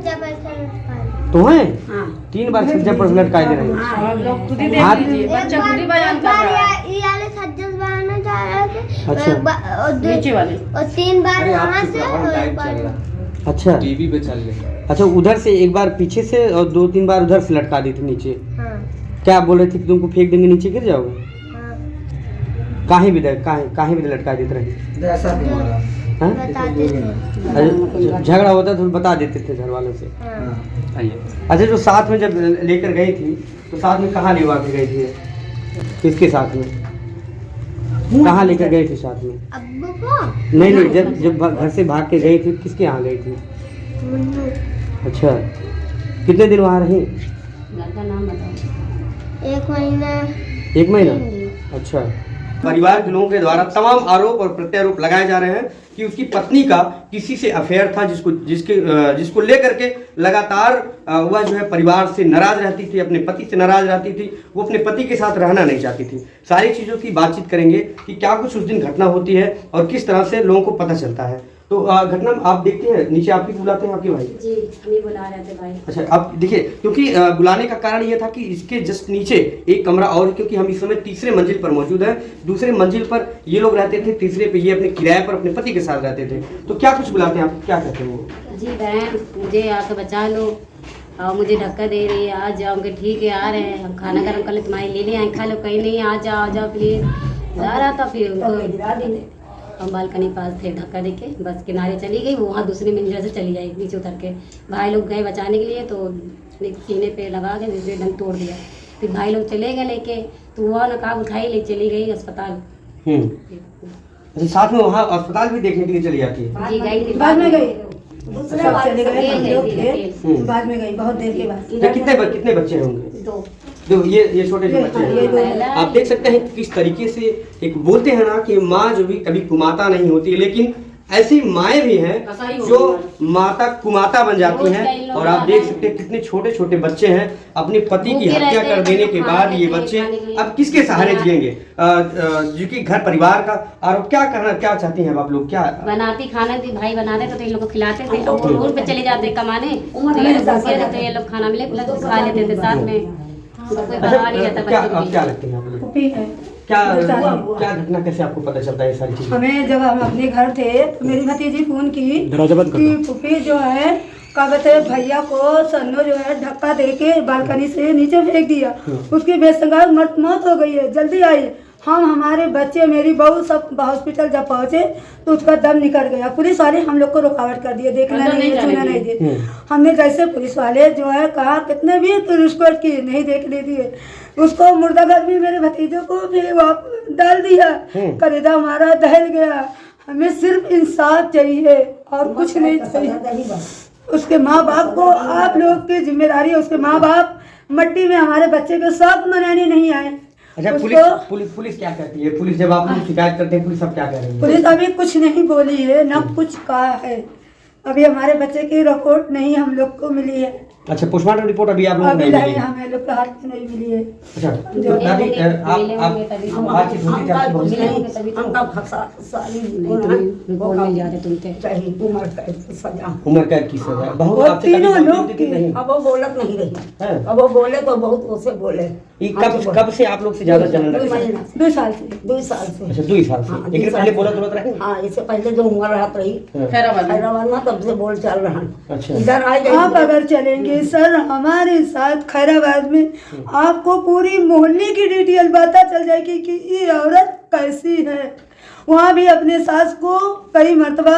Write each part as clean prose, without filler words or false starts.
सज्जा पर से लटका दी। तुम्हें हाँ 3 बार सज्जा पर से लटकाए दे रहे हैं। हाँ आप लोग खुद ही देख हाथ- लीजिए, बच्चा खुद ही बयान कर रहा है। ये वाले सज्जा से बनाना चाह रहे थे। अच्छा। और नीचे वाले और 3 बार वहाँ से और एक बार अच्छा टीवी पे चल गया। अच्छा, उधर से एक बार पीछे से और 2-3 बार उधर से लटका दी थी नीचे। हाँ क्या आप बोल रहे थे कि तुमको फेंक देंगे नीचे गिर जाओगे? हाँ काहे भी लटका देते रहे? हाँ? बताते थे। अच्छा, झगड़ा होता तो बता देते थे घर वालों से। हाँ अच्छा, जो साथ में जब लेकर गई थी तो साथ में कहाँ लेवा के गई थी? किसके साथ में? कहाँ लेकर गई थी साथ में? अब्बू को नहीं, जब घर से भाग के गई थी किसके यहाँ गई थी? मुन्नू अच्छा, कितने दिन वहाँ रही? घर का नाम बताओ। 1 महीना 1 महीना। अच्छा, परिवार के लोगों के द्वारा तमाम आरोप और प्रत्यारोप लगाए जा रहे हैं कि उसकी पत्नी का किसी से अफेयर था, जिसको लेकर के लगातार वह जो है परिवार से नाराज रहती थी, अपने पति से नाराज रहती थी, वो अपने पति के साथ रहना नहीं चाहती थी। सारी चीज़ों की बातचीत करेंगे कि क्या कुछ उस दिन घटना होती है और किस तरह से लोगों को पता चलता है। तो घटना आप देखते हैं, नीचे आप ही बुलाते हैं आपके भाई? जी हम ही बुला रहे थे भाई। अच्छा, अब देखिए, क्योंकि बुलाने का कारण ये था कि इसके जस्ट नीचे एक कमरा और, क्योंकि हम इस समय 3रे मंजिल पर मौजूद हैं। 2रे मंजिल पर ये लोग रहते थे, 3रे पे ये अपने किराए पर अपने पति के साथ रहते थे। तो क्या कुछ बुलाते हैं आप, क्या कहते हैं वो? जी बहन मुझे आके बचा लो और मुझे धक्का दे रही है, आ जाओ। हम ठीक है आ रहे हैं, हम खाना गर्म कर ले, तुम्हारी ले लें, खा लो। कहीं नहीं, आ जाओ प्लीज़। जा रहा था, फिर उनको हम बालकनी पास थे, धक्का देके बस किनारे चली गई। वो वहाँ दूसरी मंजिल से चली आई नीचे उतर के। भाई लोग गए बचाने के लिए तो सीने पे लगा के दूसरे दम तोड़ दिया। फिर भाई लोग चले गए लेके, तो वह नकाब उठाई ले चली गई अस्पताल। अच्छा, साथ में वहाँ अस्पताल भी देखने के लिए चली जाती है? जी गई थी, बाद में गई। दूसरे सब बार चले गए, हम लोग थे, अकेले। बाद में गई बहुत देर के बाद। अच्छा, कितने बच्चे होंगे? 2 जो ये छोटे जो बच्चे ये दो हैं, आप देख सकते हैं किस तरीके से एक बोलते हैं ना कि माँ जो भी कभी कुमाता नहीं होती है, लेकिन ऐसी माएँ भी हैं जो माता कुमाता बन जाती हैं। और आप देख सकते हैं कितने छोटे छोटे बच्चे हैं, अपने पति की हत्या कर देने के बाद ये बच्चे अब किसके सहारे जिएंगे? जिनकी घर परिवार का आरोप क्या चाहती हैं आप लोग? क्या बनाती खाना थी, भाई बनाते तो इन लोग को खिलाते थे। और रोड पे चले जाते कमाने तो ये लोग खाना मिले खा लेते थे साथ में। कोई परवाह नहीं रहता क्या बच्चे क्या लगते हैं आप लोग? फूफी है। क्या घटना कैसे आपको पता चलता है ये सारी चीजें? हमें जब हम अपने घर थे तो मेरी भतीजी फोन की दरवाजा बंद कर कि फूफी जो है क्या कहते हैं भैया को सन्नो जो है धक्का दे के बालकनी से नीचे फेंक दिया, उसकी बेसंगार मौत हो गई है, जल्दी आइए। हम हमारे बच्चे मेरी बहू सब हॉस्पिटल जब पहुँचे तो उसका दम निकल गया। पुलिस वाले हम लोग को रुकावट कर दिए, देखना नहीं सुनना नहीं दिए। हमने जैसे पुलिस वाले जो है कहा कितने भी रिश्वत की नहीं देखने दिए, उसको मुर्दाघर भी मेरे भतीजों को भी वापस डाल दिया। कलेजा हमारा दहल गया। हमें सिर्फ इंसाफ चाहिए और कुछ नहीं चाहिए। उसके माँ बाप को आप लोग की जिम्मेदारी है। उसके माँ बाप मट्टी में हमारे बच्चे को सब मनाने नहीं आए। अच्छा, पुलिस क्या कहती है? पुलिस जब आप लोग शिकायत करते हैं, पुलिस अब क्या कह रही है? पुलिस अभी कुछ नहीं बोली है, ना कुछ कहा है। अभी हमारे बच्चे की रिपोर्ट नहीं हम लोग को मिली है। अच्छा, पोस्टमार्टम रिपोर्ट अभी आप लोग को अभी नहीं मिली नहीं, है? हमें लोग के हाथ में नहीं मिली है। अच्छा, दादी आप बातचीत होती थी आपकी बहुत सी? मिल जाते तुम थे। उम्र कैद की सजा? बहुत वो आपसे कभी तीनों बातचीत लोग होती थी? नहीं। अब वो बोलत नहीं रही। हैं? अब वो बोले तो बहुत उसे बोले। ये कब से आप लोग से ज्यादा चलन रखते हैं? 2 साल से। 2 साल से। अच्छा, 2 साल से। हाँ, लेकिन 2 साल पहले से। बोलत रहे? हाँ, इससे पहले जो उम्र रहत रही हैदराबाद में तब से बोल चल रहा। अच्छा। इधर आ आप गई। अगर चलेंगे सर हमारे साथ खैराबाद में, आपको पूरी मोहल्ले की डिटेल पता चल जाएगी कि ये औरत कैसी है। वहाँ भी अपने सास को कई मर्तबा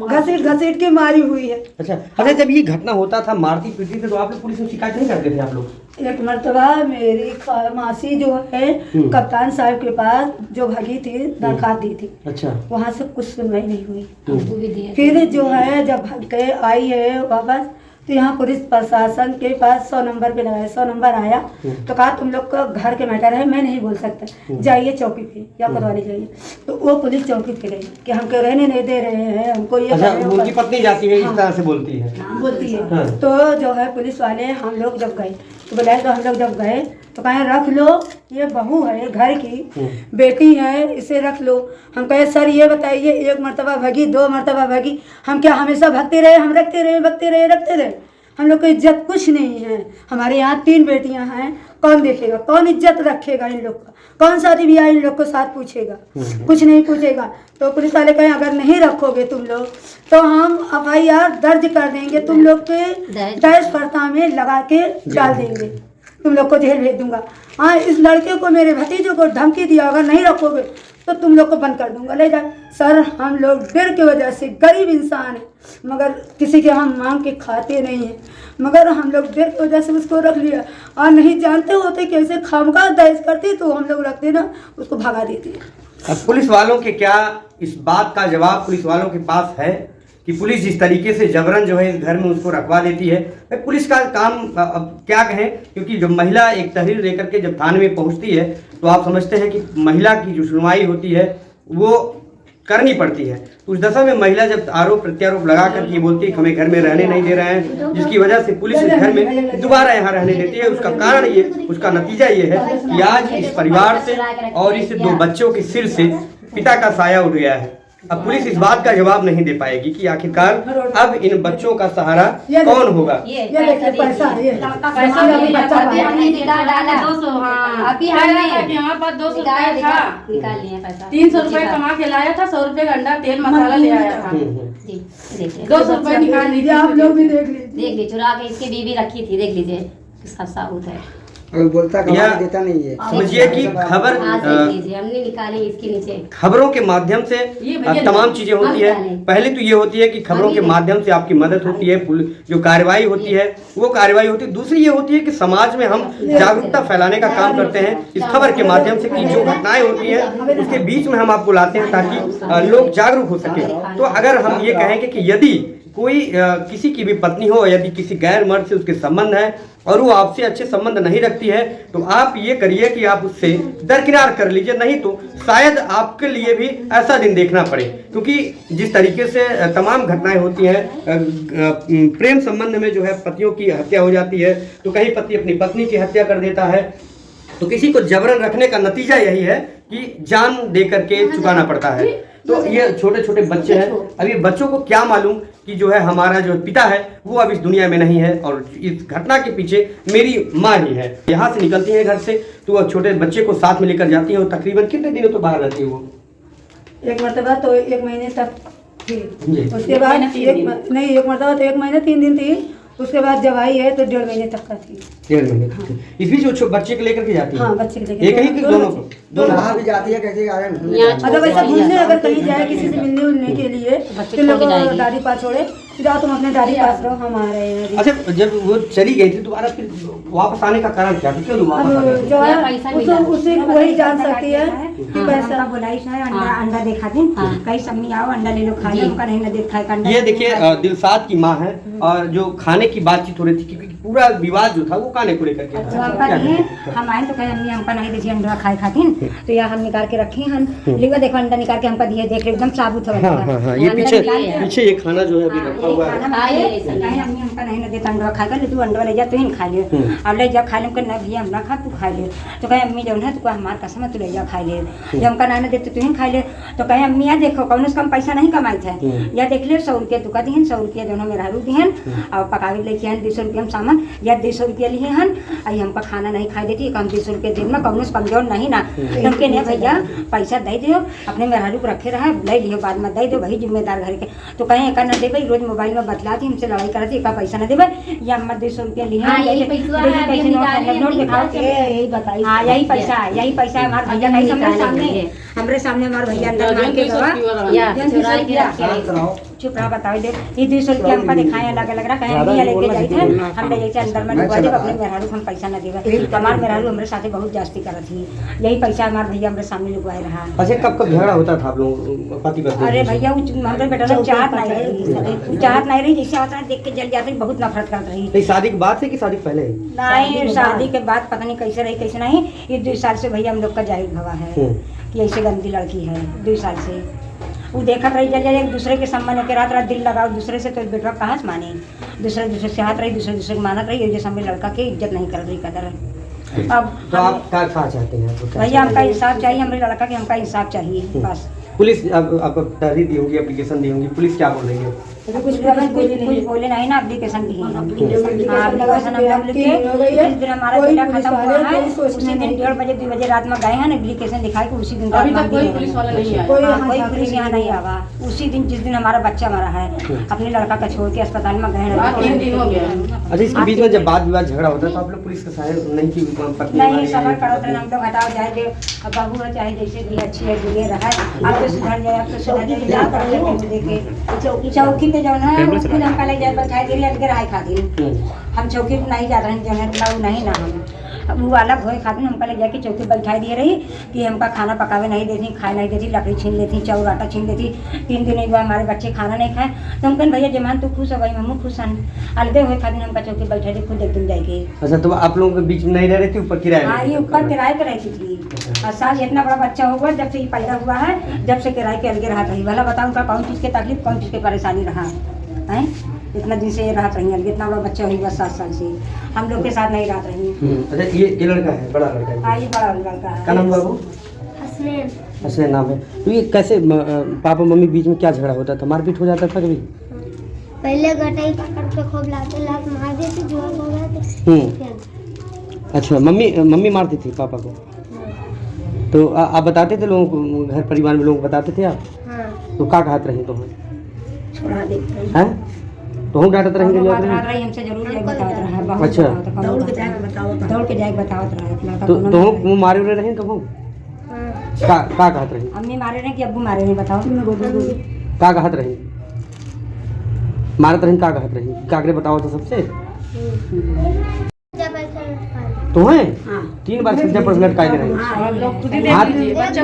घसीट के मारी हुई है। अच्छा, जब ये घटना होता था, मारती पीटती थी, तो आप लोग पुलिस में शिकायत नहीं करते थे आप लोग? एक मर्तबा मेरी मासी जो है कप्तान साहब के पास जो भागी थी दरखास्त दी थी। अच्छा। वहाँ से कुछ सुनवाई नहीं हुई। हमको भी दिया। फिर जो है जब भाग के आई है वापस तो यहाँ पुलिस प्रशासन के पास 100 नंबर पे लगाया। 100 नंबर आया तो कहा तुम लोग का घर के मैटर है, मैं नहीं बोल सकता, जाइए चौकी पे या कोतवाली जाइए। तो वो पुलिस चौकी पे गई कि हमको रहने नहीं दे रहे हैं, हमको ये अच्छा, कर रहे हैं, उनकी पत्नी जाती है इस तरह से बोलती है? बोलती है। हाँ। तो जो है पुलिस वाले हम लोग जब गए तो बुलाए, तो हम लोग जब गए तो कहें रख लो, ये बहू है घर की, बेटी है, इसे रख लो। हम कहे सर ये बताइए 1 मरतबा भगी 2 मरतबा भगी, हम क्या हमेशा भगते रहे? हम रखते रहे भगते रहे रखते रहे? हम लोग की इज्जत कुछ नहीं है। हमारे यहाँ 3 बेटियाँ हैं, कौन देखेगा, कौन इज्जत रखेगा इन लोग का, कौन शादी ब्याह इन लोग को साथ पूछेगा, कुछ नहीं पूछेगा। तो पुलिस वाले कहें अगर नहीं रखोगे तुम लोग तो हम FIR दर्ज कर देंगे, तुम लोग के दहेज प्रथा में लगा के डाल देंगे, तुम लोग को जेल भेज दूंगा। हाँ, इस लड़के को, मेरे भतीजों को धमकी दिया, अगर नहीं रखोगे तो तुम लोग को बंद कर दूंगा, ले जा। सर, हम लोग डर की वजह से गरीब इंसान हैं, मगर किसी के हम मांग के खाते नहीं हैं, मगर हम लोग डर की वजह से उसको रख लिया। और नहीं जानते होते कैसे खामखा दहेज करते तो हम लोग रखते ना, उसको भगा देते। अब पुलिस वालों के क्या इस बात का जवाब पुलिस वालों के पास है कि पुलिस जिस तरीके से जबरन जो है इस घर में उसको रखवा देती है? पुलिस का काम अब क्या कहें, क्योंकि जब महिला एक तहरीर लेकर के जब थाने में पहुंचती है तो आप समझते हैं कि महिला की जो सुनवाई होती है वो करनी पड़ती है। तो उस दशा में महिला जब आरोप प्रत्यारोप लगा कर ये बोलती है हमें घर में रहने नहीं दे रहे हैं, जिसकी वजह से पुलिस इस घर में दोबारा यहाँ रहने देती है, उसका कारण ये, उसका नतीजा ये है कि आज इस परिवार से और इस 2 बच्चों के सिर से पिता का साया उठ गया है। अब पुलिस इस बात का जवाब नहीं दे पाएगी कि आखिरकार अब इन बच्चों का सहारा कौन होगा। ये देखिए पैसा, ये पैसा भी बच्चा हमने निकाल डाला 200। हाँ, अभी हमारे पास 200 रुपया था, निकाल लिए पैसा। 300 रुपये कमा के लाया था, 100 रुपये का अंडा तेल मसाला ले आया था। जी, देखिए 200 रुपये निकाल लीजिए, आप लोग भी देख लीजिए, देख लीजिए, चुरा के इसकी बीवी रखी थी, देख लीजिए किसका साबुत है। बोलता देता नहीं है। समझिए कि खबर हमने निकाली इसके नीचे, खबरों के माध्यम से तमाम चीजें होती है। पहले तो ये होती है कि खबरों के माध्यम से आपकी मदद होती है, जो कार्रवाई होती है वो कार्रवाई होती है। दूसरी ये होती है कि समाज में हम जागरूकता फैलाने का काम करते हैं इस खबर के माध्यम से कि जो घटनाएं होती है उसके बीच में हम आपको लाते हैं ताकि लोग जागरूक हो सके। तो अगर हम ये कहेंगे कि यदि कोई किसी की भी पत्नी हो, यदि किसी गैर मर्द से उसके संबंध है और वो आपसे अच्छे संबंध नहीं रखती है तो आप ये करिए कि आप उससे दरकिनार कर लीजिए, नहीं तो शायद आपके लिए भी ऐसा दिन देखना पड़े। क्योंकि जिस तरीके से तमाम घटनाएं होती हैं, प्रेम संबंध में जो है पतियों की हत्या हो जाती है, तो कहीं पति अपनी पत्नी की हत्या कर देता है, तो किसी को जबरन रखने का नतीजा यही है कि जान दे करके चुकाना पड़ता है। तो ये छोटे छोटे बच्चे हैं, अभी बच्चों को क्या मालूम कि जो है हमारा जो पिता है वो अब इस दुनिया में नहीं है और इस घटना के पीछे मेरी माँ ही है। यहाँ से निकलती है घर से तो वह छोटे बच्चे को साथ में लेकर जाती है और तकरीबन कितने दिनों तो बाहर रहती है वो? एक मरतबा तो 1 महीने तक थी, उसके बाद एक मरतबा तो 1 महीने 3 दिन थी, उसके बाद जब आई है तो 1.5 महीने तक का थी। 1.5 महीने तक थी। इस बीच वो बच्चे को लेकर के जाती है? हाँ, बच्चे को लेकर एक ही कि दोनों को? दोनों कहाँ भी जाती है, कैसे मतलब ऐसा घूमने अगर कहीं जाए किसी से मिलने उलने के लिए तो लोग दादी पास छोड़े, जाओ तुम अपने दादी पास रहो, हम आ रहे हैं। अच्छा, जब वो चली गई थी दोबारा फिर वापस आने का कारण क्या था, क्यों वापस आ गई? जो है उसे वही जान सकती है कि पैसा बुलाई है, अंडा देखा दिन कहीं सम्मी आओ अंडा ले लो खा लो, उनका नहीं ना देखा है। ये देखिए दिलशाद की माँ है और जो खाने की बातचीत हो रही थी क्योंकि पूरा विवाद जो था वो खाने को लेकर के हम आए तो कहे अम्मी हमका नहीं देखिए अंडा खाए खातिन, तो यहाँ हम निकाल के रखे हैं, लिखा देखो अंडा निकाल के हमका दिए, देख एकदम साबुत हो गया। ये पीछे ये खाना जो है अभी रखा हुआ है, अम्मी हमका नहीं ना देता अंडा खा कर, तू अंडा ले जा, तू ही खा ले, और ले जा खा ले, ना भैया हम ना खा तू खा ले, तो कहे अम्मी जो है तू हमार कसम तू ले जा खा ले, जब हमका नहीं ना देते तू ही खा ले, तो कहे अम्मी यार देखो कौन से कम पैसा नहीं कमाई थे, या देख ले 100 रुपया तू का दिहन, 100 रुपया दोनों मेरा रू दिहन, और पकावे लेके आन 200 रुपया हम सामान या 200 रुपया लिए हन, आई हमका खाना नहीं खाई देती, कम 200 रुपया दे ना, कौन से कमजोर नहीं ना, तुमके नहीं भैया पैसा दे दियो, अपने मेहरारू को रखे रहा ले लियो, बाद में दे दो वही जिम्मेदार घर के, तो कहीं एक न देवे, रोज मोबाइल में बतला दी हमसे लड़ाई करती, एक पैसा न देवे, या हम 200 रुपया लिए नोट दिखाओ, यही पैसा हमारे भैया हमारे सामने हमारे भैया अंदर मांग के चुप रहा, बताओ दे ये 200 रुपया हमका दिखाए अलग अलग रहा, कहीं भैया लेके जाए थे हमने जैसे अंदर में डुबा दे, अपने मेहरारू हम पैसा न देवे, हमारे मेहरारू हमारे साथ बहुत जास्ती करत थी, यही पैसा हमारे भैया हमारे सामने लुकवाए रहा। अच्छा, कब झगड़ा होता था आप लोग पति पत्नी? अरे भैया हमारे बेटा लोग चाहत नहीं रही, जैसे आता देख के जल जाती, बहुत नफरत करती रही। शादी के बाद से कि शादी पहले? नहीं, शादी के बाद पता नहीं कैसे रही कैसे नहीं, ये 2 साल से भैया हम लोग का जाहिर भवा है कि ऐसे गंदी लड़की है, 2 साल से वो देखत रही जल एक दूसरे के सम्मान के रात दिल लगाओ दूसरे से, तो बेटा कहाँ से माने, दूसरे से हाथ रही, दूसरे को मानत रही, जैसे हमें लड़का की इज्जत नहीं कर रही कदर। अब तो आप क्या चाहते हैं? भैया हमका इंसाफ चाहिए, हमारे लड़का के हमका इंसाफ चाहिए बस। पुलिस अब तहरीर दी होंगी, एप्लीकेशन दी होंगी, पुलिस क्या बोल रही है? कुछ बोले नहीं ना, एप्लीकेशन की एप्लीकेशन हम लोग लिखे। जिस दिन हमारा बेटा खत्म हुआ है उसी दिन 1:30 बजे 2 बजे रात में गए हैं, एप्लीकेशन दिखाई कि उसी दिन कोई पुलिस वाला नहीं आया, कोई पुलिस यहाँ नहीं आवा। उसी दिन जिस दिन हमारा बच्चा मरा है अपने लड़का का छोड़ के अस्पताल में गए हैं। 3 दिन हो गया। अच्छा, इसके बीच में जब वाद विवाद झगड़ा होता है तो आप लोग पुलिस का सहायता नहीं की? नहीं, सबर करो तो हम लोग हटाओ जाए दे, अब बहू है चाहे जैसे भी अच्छी है बुरी रहा, अब तो सुधर जाए, अब तो सुधर जाए, जा कर देखे चौकी पे जो है उसको हम पहले जाए बैठाई दे रही है खातिर। हम चौकी पे नहीं जा रहे हैं, जो है तो नहीं ना हम अब वो अलग होए खातिर हम पहले जाके चौकी बैठाई दे रही कि हमका खाना पकावे नहीं देती, खाए नहीं देती, लकड़ी छीन लेती, चाउर आटा छीन लेती। 3 दिन एक बार हमारे बच्चे खाना नहीं खाए तो हम कहें भैया जमान तू खुश है भाई मम्मू खुश हैं, अलगे हुए खातिर हमका चौकी बैठा दी खुद एक दिन जाके। अच्छा, तो आप लोगों के बीच में नहीं रह रही थी, ऊपर किराए? हाँ, ये ऊपर किराए पे रहती थी। और साल इतना बड़ा बच्चा हुआ जब से ये पैदा हुआ है, जब से किराए के अलगे रहा रही। भला बताऊँ उनका कौन चीज़ की तकलीफ कौन चीज़ की परेशानी रहा है, इतना दिन से ये रहा रही है, इतना बड़ा बच्चा हुई बस 7 साल से हम लोग के साथ नहीं रह रही है। अच्छा, ये लड़का है, बड़ा लड़का है? हाँ, ये बड़ा लड़का है। क्या नाम बाबू? हसनैन नाम है। तो ये कैसे पापा मम्मी बीच में क्या झगड़ा होता था, मारपीट हो जाता था कभी? पहले गटाई पकड़ के खूब लाते मार देती, जोर हो जाते। अच्छा, मम्मी मारती थी पापा को? तो आप बताते थे लोगों को, घर परिवार में लोग बताते थे आप? हाँ। तो क्या कहते रहेंगे तो छोड़ा देते हैं तो हम डांटते रहेंगे हमसे जरूर जाके बतावत रहा बहुत। अच्छा, दौड़ के जाके बतावत रहा तो वो मारे उरे रहे कब? का कहत रही? अम्मी मारे रहे कि अब्बू मारे नहीं बताओ? का कहत रही? मारत रही का कहत रही? काकरे बताओ तो सबसे तो है 3 बार सज्जा पर लटकाए रहे। अच्छा,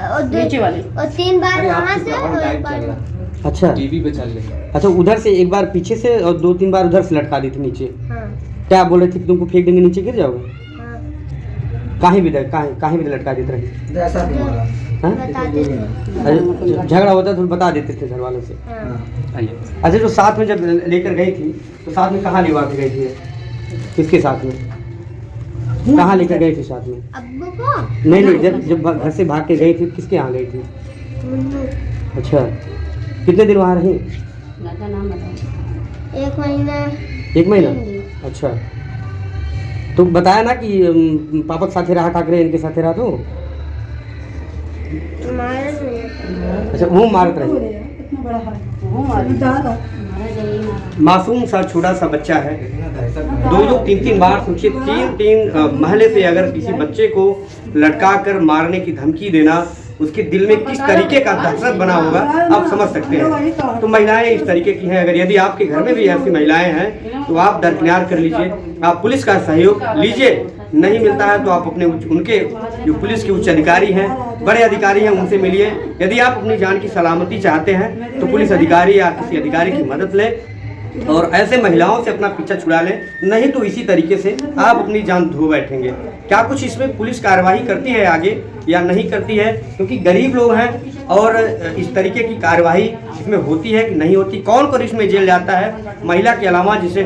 और 3 बार वहाँ से और 1 बार। अच्छा, टीवी पे चल रही। अच्छा, उधर से 1 बार पीछे से और 2-3 बार उधर से लटका दी थी नीचे। हाँ। क्या बोल रही थी कि तुमको फेंक देंगे नीचे गिर जाओगे? हाँ। कहीं भी लटका देते रहे? ऐसा भी हो रहा। बताते थे। झगड़ा होता तो बता देते थे घर वालों से? अच्छा, जो साथ में जब लेकर गई थी तो साथ में कहाँ लेवा के गई थी? किसके साथ में? कहाँ लेकर गई थी साथ में? अब्बू को? नहीं, जब घर से भाग के गई थी किसके यहाँ गई थी? अच्छा, कितने दिन वहाँ रही? 1 महीना। 1 महीना? अच्छा, तो बताया ना कि पापा के साथ रहा, काकरे इनके साथ रहा तो? अच्छा, वो मारत रही। मासूम सा छोटा सा बच्चा है, 2-2, 3-3 बार सोचिए, 3 महल्ले से अगर किसी बच्चे को लटका कर मारने की धमकी देना, उसके दिल में किस तरीके का दहशत बना होगा आप समझ सकते हैं। तो महिलाएं इस तरीके की हैं, अगर यदि आपके घर में भी ऐसी महिलाएं हैं तो आप दरकिनार कर लीजिए, आप पुलिस का सहयोग लीजिए। नहीं मिलता है तो आप अपने उनके जो पुलिस के उच्च अधिकारी हैं, बड़े अधिकारी हैं, उनसे मिलिए। यदि आप अपनी जान की सलामती चाहते हैं तो पुलिस अधिकारी या किसी अधिकारी की मदद लें और ऐसे महिलाओं से अपना पीछा छुड़ा लें, नहीं तो इसी तरीके से आप अपनी जान धो बैठेंगे। क्या कुछ इसमें पुलिस कार्रवाई करती है आगे या नहीं करती है? क्योंकि गरीब लोग हैं और इस तरीके की कार्रवाई इसमें होती है कि नहीं होती? कौन इसमें जेल जाता है? महिला के अलावा जैसे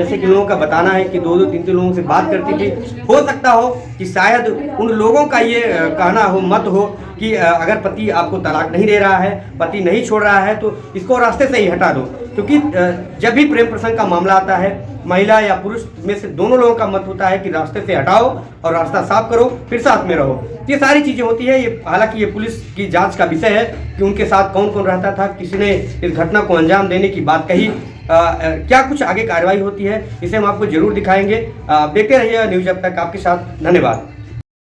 कि लोगों का बताना है कि 2-2, 3-3 लोगों से बात करती थी। हो सकता हो कि शायद उन लोगों का ये कहना हो, मत हो कि अगर पति आपको तलाक नहीं दे रहा है, पति नहीं छोड़ रहा है तो इसको रास्ते से ही हटा दो। क्योंकि जब भी प्रेम प्रसंग का मामला आता है, महिला या पुरुष में से दोनों लोगों का मत होता है कि रास्ते से हटाओ और रास्ता साफ करो, फिर साथ में रहो। ये सारी चीज़ें होती है। ये हालांकि ये पुलिस की जांच का विषय है कि उनके साथ कौन कौन रहता था, किसी ने इस घटना को अंजाम देने की बात कही, क्या कुछ आगे कार्रवाई होती है इसे हम आपको जरूर दिखाएंगे। देखते रहिए न्यूज़ अब तक आपके साथ। धन्यवाद।